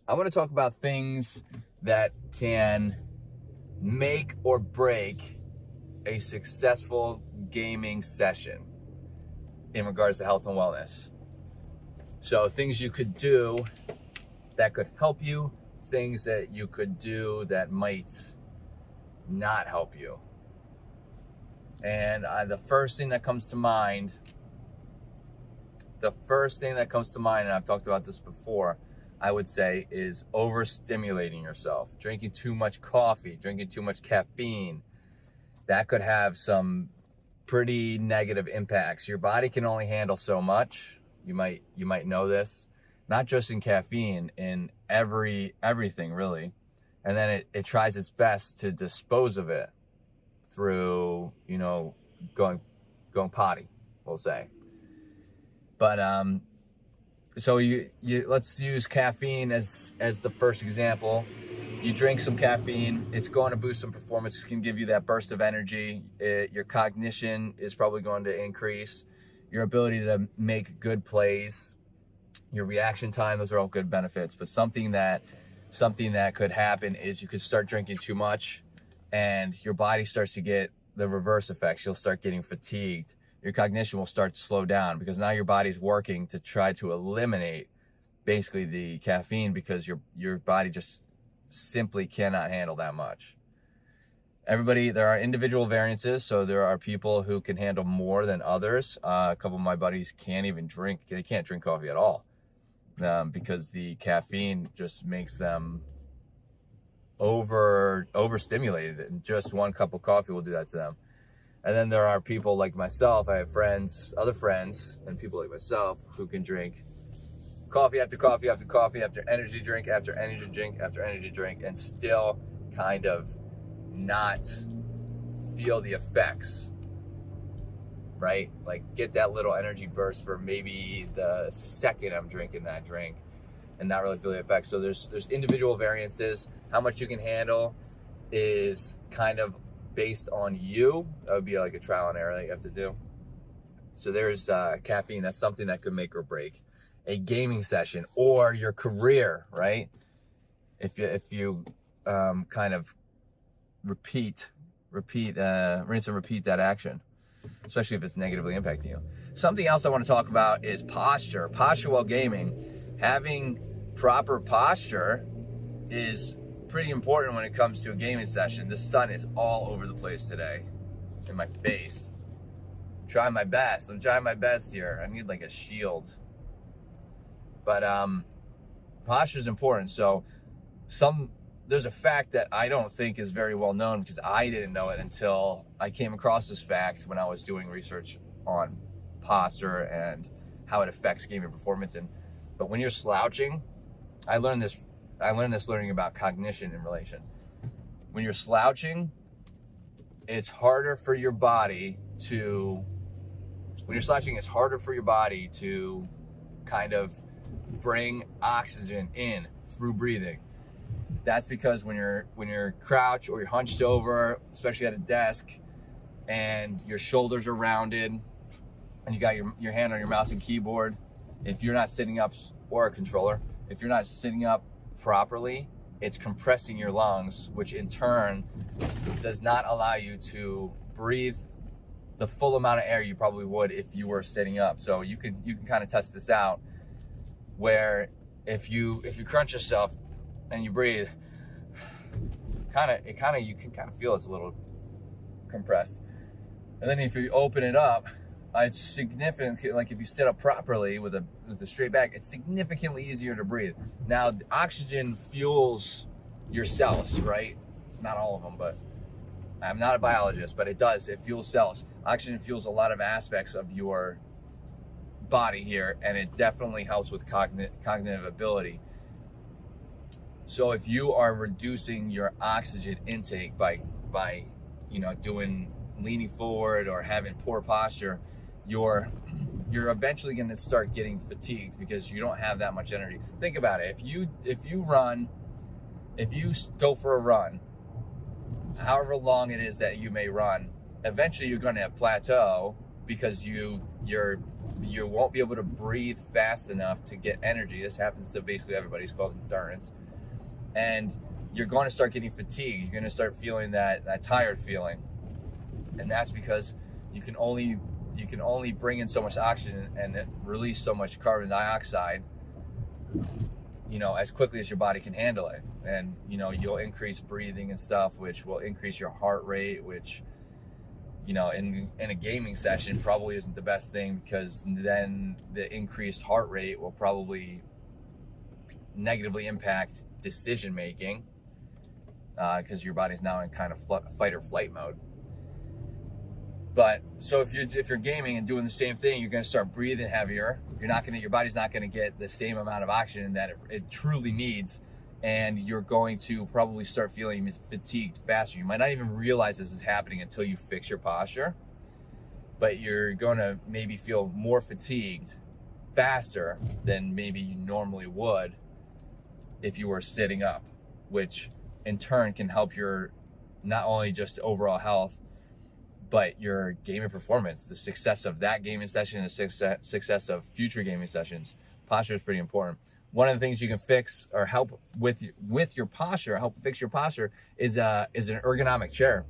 I want to talk about things that can make or break a successful gaming session in regards to health and wellness. So things you could do that could help you, things that you could do that might not help you. And the first thing that comes to mind, and I've talked about this before, I would say, is overstimulating yourself. Drinking too much coffee, drinking too much caffeine. That could have some pretty negative impacts. Your body can only handle so much. You might know this, not just in caffeine, in everything really. And then it tries its best to dispose of it through, going potty, we'll say. But so you let's use caffeine as the first example. You drink some caffeine, it's going to boost some performance, it can give you that burst of energy. Your cognition is probably going to increase, your ability to make good plays, your reaction time, those are all good benefits. But something that could happen is you could start drinking too much and your body starts to get the reverse effects. You'll start getting fatigued. Your cognition will start to slow down because now your body's working to try to eliminate basically the caffeine because your body just simply cannot handle that much. There are individual variances, so there are people who can handle more than others. A couple of my buddies can't drink coffee at all because the caffeine just makes them overstimulated, and just one cup of coffee will do that to them. And then there are people like myself. I have other friends, and people like myself who can drink coffee after coffee after coffee after energy drink after energy drink after energy drink and still kind of not feel the effects, right? Like get that little energy burst for maybe the second I'm drinking that drink and not really feel the effects. So there's individual variances. How much you can handle is kind of based on you. That would be like a trial and error that you have to do. So there's caffeine. That's something that could make or break a gaming session or your career, right? If you kind of rinse and repeat that action, especially if it's negatively impacting you. Something else I want to talk about is posture. Posture while gaming. Having proper posture is pretty important when it comes to a gaming session. The sun is all over the place today in my face. I'm trying my best here. I need like a shield. But posture is important. So there's a fact that I don't think is very well known because I didn't know it until I came across this fact when I was doing research on posture and how it affects gaming performance. But when you're slouching, I learned this learning about cognition in relation. When you're slouching, it's harder for your body to kind of bring oxygen in through breathing. That's because when you're crouched or you're hunched over, especially at a desk, and your shoulders are rounded and you got your hand on your mouse and keyboard, if you're not sitting up, or a controller, if you're not sitting up properly, it's compressing your lungs, which in turn does not allow you to breathe the full amount of air you probably would if you were sitting up. So you can kind of test this out, where if you crunch yourself and you breathe, you can kind of feel it's a little compressed. And then if you open it up, it's significant. Like if you sit up properly with a straight back, it's significantly easier to breathe. Now, oxygen fuels your cells, right? Not all of them, but I'm not a biologist, but it does. It fuels cells. Oxygen fuels a lot of aspects of your body here, and it definitely helps with cognitive ability. So if you are reducing your oxygen intake by leaning forward or having poor posture, you're eventually going to start getting fatigued because you don't have that much energy. Think about it. If you go for a run, however long it is that you may run, eventually you're going to plateau because your you won't be able to breathe fast enough to get energy. This happens to basically everybody. It's called endurance. And you're going to start getting fatigued. You're going to start feeling that tired feeling. And that's because you can only bring in so much oxygen and release so much carbon dioxide, you know, as quickly as your body can handle it. And, you know, you'll increase breathing and stuff, which will increase your heart rate, which, you know, in a gaming session probably isn't the best thing, because then the increased heart rate will probably negatively impact decision making, because your body's now in kind of fight or flight mode. But so if you're gaming and doing the same thing, you're going to start breathing heavier. Your body's not going to get the same amount of oxygen that it truly needs, and you're going to probably start feeling fatigued faster. You might not even realize this is happening until you fix your posture, but you're going to maybe feel more fatigued faster than maybe you normally would if you were sitting up, which in turn can help your not only just overall health, but your gaming performance, the success of that gaming session, the success of future gaming sessions. Posture is pretty important. One of the things you can fix or help with your posture, help fix your posture, is an ergonomic chair.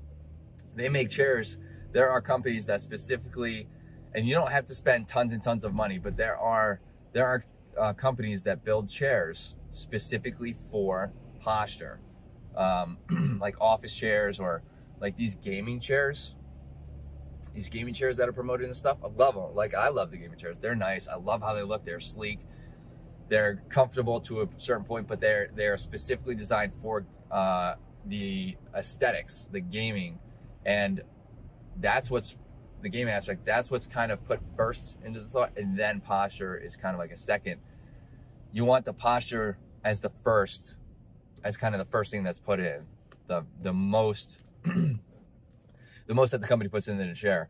They make chairs. There are companies that specifically, and you don't have to spend tons and tons of money, but there are companies that build chairs specifically for posture, like office chairs, or like these gaming chairs. These gaming chairs that are promoted and stuff, I love them. Like, I love the gaming chairs. They're nice. I love how they look. They're sleek. They're comfortable to a certain point, but they're specifically designed for the aesthetics, the gaming, and that's what's the gaming aspect. That's what's kind of put first into the thought, and then posture is kind of like a second. You want the posture as the first, as kind of the first thing that's put in, the most. The most that the company puts in the chair.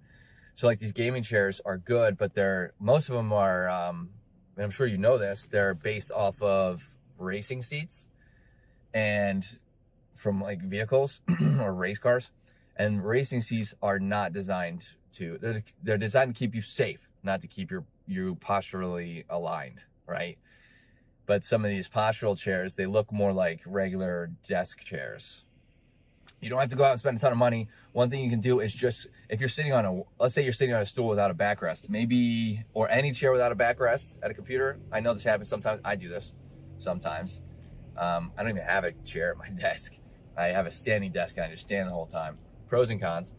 So like these gaming chairs are good, but most of them are, and I'm sure you know this, they're based off of racing seats and from like vehicles or race cars. And racing seats are not designed to, they're designed to keep you safe, not to keep you posturally aligned, right? But some of these postural chairs, they look more like regular desk chairs. You don't have to go out and spend a ton of money. One thing you can do is just, if you're sitting on let's say you're sitting on a stool without a backrest, maybe, or any chair without a backrest at a computer. I know this happens sometimes. I do this sometimes. I don't even have a chair at my desk. I have a standing desk and I just stand the whole time. Pros and cons.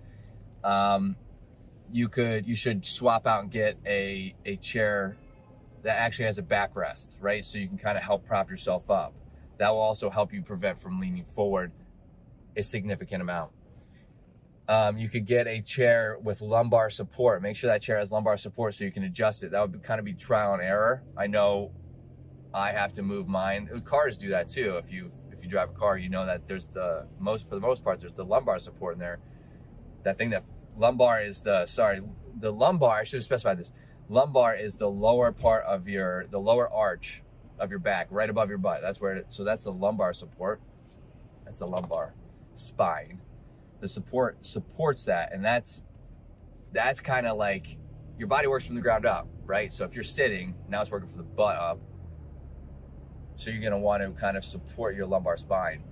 You should swap out and get a chair that actually has a backrest, right? So you can kind of help prop yourself up. That will also help you prevent from leaning forward a significant amount. You could get a chair with lumbar support. Make sure that chair has lumbar support so you can adjust it. That would kind of be trial and error. I know I have to move mine. Cars do that too. If you drive a car, you know that there's for the most part, there's the lumbar support in there. That thing, that lumbar is the lumbar, I should have specified this. Lumbar is the lower part of the lower arch of your back, right above your butt. That's where so that's the lumbar support. That's the lumbar spine. The support supports that, and that's kind of like your body works from the ground up, right? So if you're sitting, now it's working from the butt up, so you're going to want to kind of support your lumbar spine,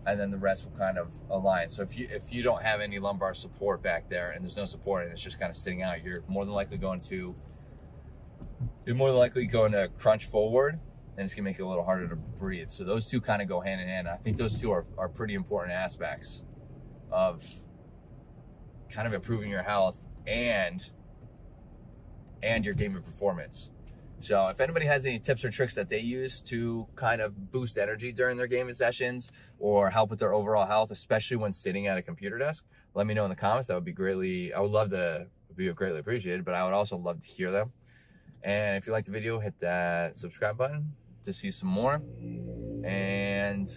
and then the rest will kind of align. So if you don't have any lumbar support back there, and there's no support and it's just kind of sitting out, you're more than likely going to crunch forward, and it's gonna make it a little harder to breathe. So those two kind of go hand in hand. I think those two are pretty important aspects of kind of improving your health and your gaming performance. So if anybody has any tips or tricks that they use to kind of boost energy during their gaming sessions or help with their overall health, especially when sitting at a computer desk, let me know in the comments. That would be greatly appreciated, but I would also love to hear them. And if you liked the video, hit that subscribe button to see some more. And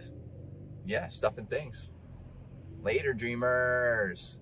yeah, stuff and things. Later, dreamers.